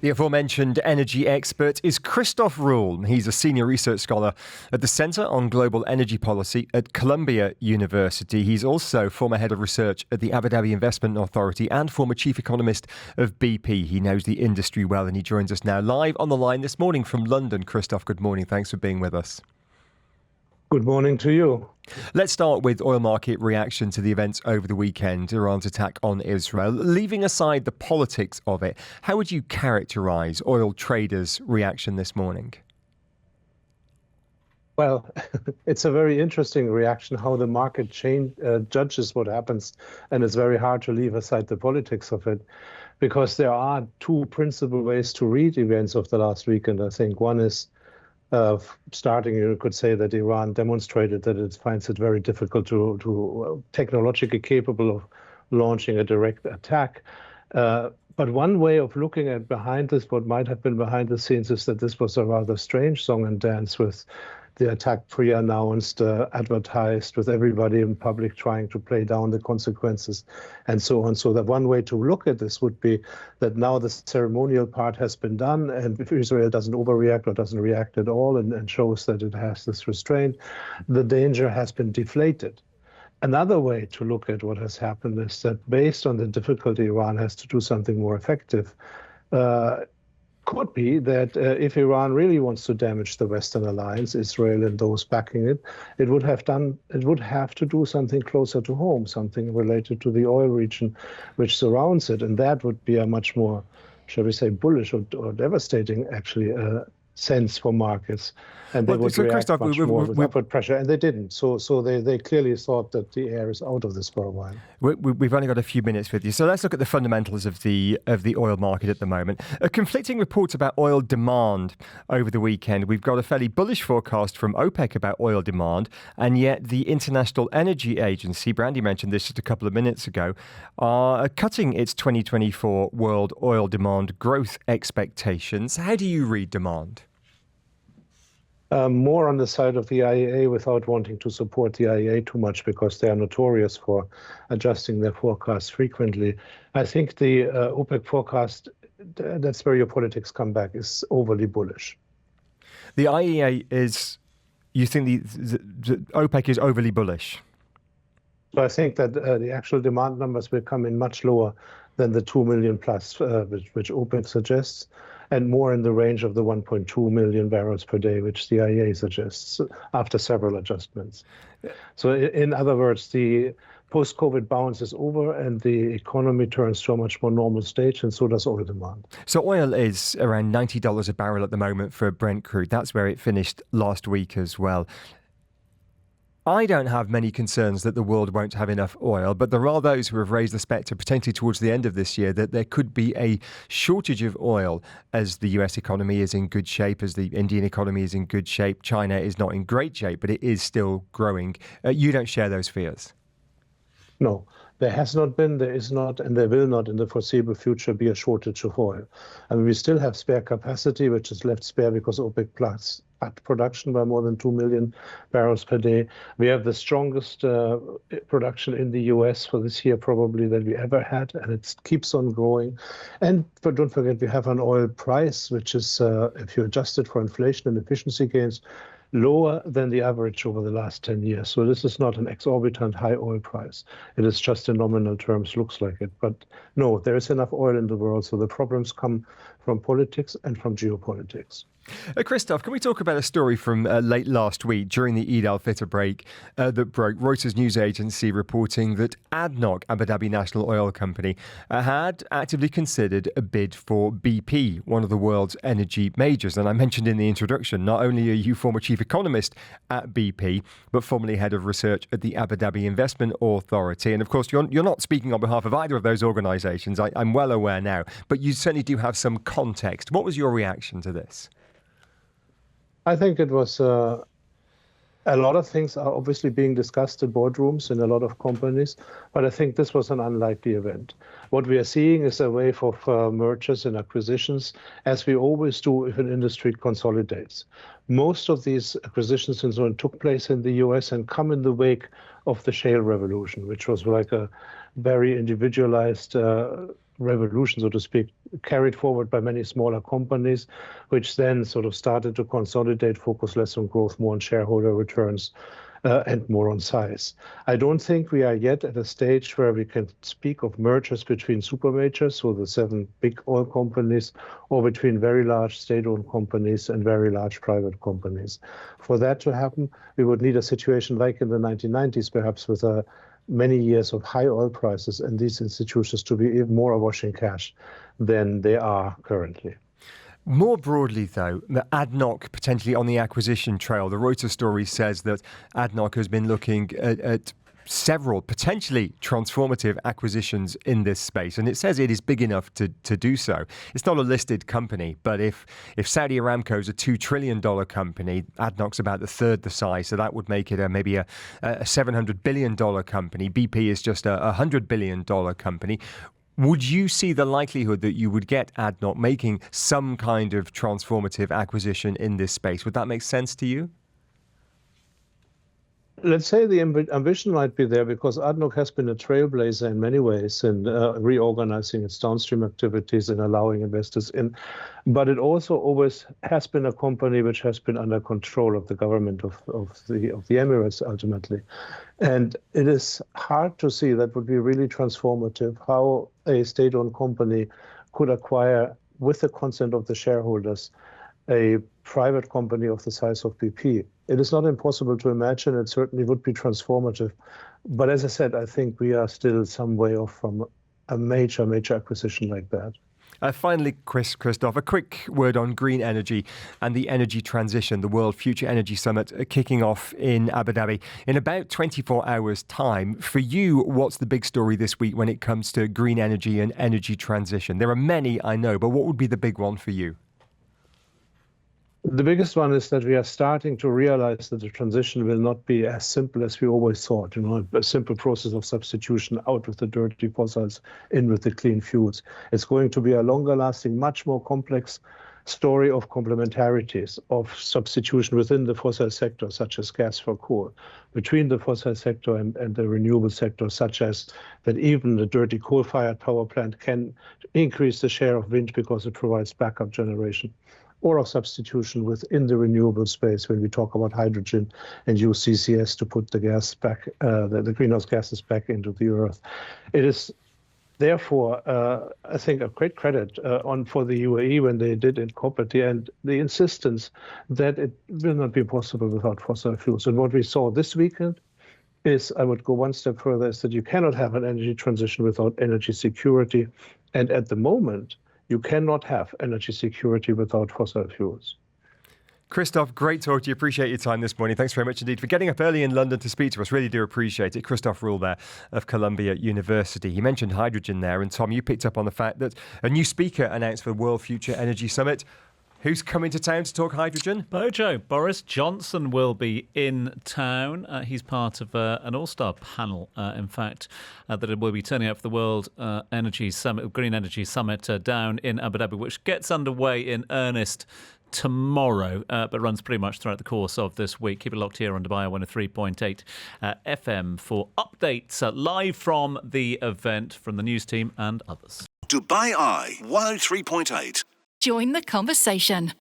The aforementioned energy expert is Christoph Ruhl. He's a senior research scholar at the Centre on Global Energy Policy at Columbia University. He's also former head of research at the Abu Dhabi Investment Authority and former chief economist of BP. He knows the industry well, and he joins us now live on the line this morning from London. Christoph, good morning. Thanks for being with us. Good morning to you. Let's start with oil market reaction to the events over the weekend, Iran's attack on Israel. Leaving aside the politics of it, how would you characterise oil traders' reaction this morning? Well, it's a very interesting reaction how the market judges what happens, and it's very hard to leave aside the politics of it, because there are two principal ways to read events of the last weekend. I think one is starting, you could say that Iran demonstrated that it finds it very difficult to technologically capable of launching a direct attack. But one way of looking at behind this, what might have been behind the scenes, is that this was a rather strange song and dance with the attack pre-announced, advertised, with everybody in public trying to play down the consequences and so on. So that one way to look at this would be that now the ceremonial part has been done, and if Israel doesn't overreact or doesn't react at all and shows that it has this restraint, the danger has been deflated. Another way to look at what has happened is that based on the difficulty Iran has to do something more effective, could be that if Iran really wants to damage the Western alliance, Israel and those backing it, it would have to do something closer to home, something related to the oil region which surrounds it, and that would be a much more, shall we say, bullish or devastating, actually, sense for markets, and they would react much more with upward pressure, and they didn't. So they clearly thought that the air is out of this for a while. We've only got a few minutes with you, so let's look at the fundamentals of the oil market at the moment. Conflicting reports about oil demand over the weekend. We've got a fairly bullish forecast from OPEC about oil demand, and yet the International Energy Agency, Brandy mentioned this just a couple of minutes ago, are cutting its 2024 world oil demand growth expectations. How do you read demand? More on the side of the IEA, without wanting to support the IEA too much, because they are notorious for adjusting their forecasts frequently. I think the OPEC forecast, that's where your politics come back, is overly bullish. The IEA is, you think the OPEC is overly bullish? So I think that the actual demand numbers will come in much lower than the 2 million plus, which OPEC suggests, and more in the range of the 1.2 million barrels per day, which the IEA suggests after several adjustments. So in other words, the post-COVID bounce is over and the economy turns to a much more normal stage, and so does oil demand. So oil is around $90 a barrel at the moment for Brent crude. That's where it finished last week as well. I don't have many concerns that the world won't have enough oil, but there are those who have raised the spectre potentially towards the end of this year that there could be a shortage of oil as the US economy is in good shape, as the Indian economy is in good shape. China is not in great shape, but it is still growing. You don't share those fears? No. There has not been, there is not, and there will not in the foreseeable future be a shortage of oil. I mean, we still have spare capacity, which is left spare because OPEC Plus cut production by more than 2 million barrels per day. We have the strongest production in the US for this year probably that we ever had, and it keeps on growing. But don't forget, we have an oil price, which is, if you adjust it for inflation and efficiency gains, lower than the average over the last 10 years. So this is not an exorbitant high oil price. It is just in nominal terms, looks like it. But no, there is enough oil in the world. So the problems come from politics and from geopolitics. Christoph, can we talk about a story from late last week during the Eid al-Fitr break that broke? Reuters news agency reporting that ADNOC, Abu Dhabi National Oil Company, had actively considered a bid for BP, one of the world's energy majors. And I mentioned in the introduction, not only are you former chief economist at BP, but formerly head of research at the Abu Dhabi Investment Authority. And of course, you're not speaking on behalf of either of those organisations. I'm well aware now, but you certainly do have some context. What was your reaction to this? I think it was a lot of things are obviously being discussed in boardrooms in a lot of companies, but I think this was an unlikely event. What we are seeing is a wave of mergers and acquisitions, as we always do if an industry consolidates. Most of these acquisitions and so on took place in the US and come in the wake of the shale revolution, which was like a very individualized revolution, so to speak, carried forward by many smaller companies, which then sort of started to consolidate, focus less on growth, more on shareholder returns, and more on size. I don't think we are yet at a stage where we can speak of mergers between super majors, so the 7 big oil companies, or between very large state-owned companies and very large private companies. For that to happen, we would need a situation like in the 1990s, perhaps with many years of high oil prices, and these institutions to be even more awash in cash than they are currently. More broadly, though, the ADNOC potentially on the acquisition trail. The Reuters story says that ADNOC has been looking at several potentially transformative acquisitions in this space, and it says it is big enough to do so. It's not a listed company, but if Saudi Aramco is a $2 trillion company, ADNOC's about a third the size, so that would make it maybe a $700 billion company. BP is just a $100 billion company. Would you see the likelihood that you would get ADNOC making some kind of transformative acquisition in this space? Would that make sense to you? Let's say the ambition might be there, because ADNOC has been a trailblazer in many ways in reorganizing its downstream activities and allowing investors in. But it also always has been a company which has been under control of the government of the Emirates ultimately. And it is hard to see that would be really transformative, how a state-owned company could acquire, with the consent of the shareholders, a private company of the size of BP. It is not impossible to imagine. It certainly would be transformative. But as I said, I think we are still some way off from a major acquisition like that. Finally, Christoph, a quick word on green energy and the energy transition, the World Future Energy Summit kicking off in Abu Dhabi in about 24 hours' time. For you, what's the big story this week when it comes to green energy and energy transition? There are many, I know, but what would be the big one for you? The biggest one is that we are starting to realize that the transition will not be as simple as we always thought. A simple process of substitution, out with the dirty fossils, in with the clean fuels. It's going to be a longer lasting, much more complex story of complementarities, of substitution within the fossil sector, such as gas for coal, between the fossil sector and the renewable sector, such as that even the dirty coal-fired power plant can increase the share of wind because it provides backup generation, or of substitution within the renewable space when we talk about hydrogen and use CCS to put the gas back, the greenhouse gases back into the earth. It is therefore, I think, a great credit for the UAE when they did incorporate and the insistence that it will not be possible without fossil fuels. And what we saw this weekend is, I would go one step further, is that you cannot have an energy transition without energy security. And at the moment, you cannot have energy security without fossil fuels. Christoph, great talk to you. Appreciate your time this morning. Thanks very much indeed for getting up early in London to speak to us. Really do appreciate it. Christoph Ruhl there of Columbia University. He mentioned hydrogen there. And Tom, you picked up on the fact that a new speaker announced for the World Future Energy Summit. Who's coming to town to talk hydrogen? Bojo, Boris Johnson will be in town. He's part of an all-star panel, in fact, that will be turning up for the World Energy Summit, Green Energy Summit down in Abu Dhabi, which gets underway in earnest tomorrow, but runs pretty much throughout the course of this week. Keep it locked here on Dubai 103.8 FM for updates live from the event from the news team and others. Dubai Eye 103.8. Join the conversation.